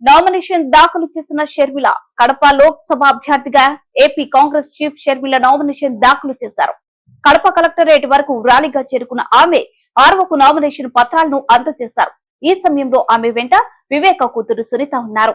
Nomination దాఖలు చేసిన షర్మిల కడప లోక్సభ అభ్యర్థిగా AP Congress chief Sharmila nomination దాఖలు చేశారు. కడప కలెక్టరేట్ వరకు ర్యాలీగా చేరుకున్న ఆమె 6వ నామినేషన్ పత్రాలను అందజేశారు. ఈ సమయంలో ఆమె వెంట వివేక కూతురు సునీత ఉన్నారు.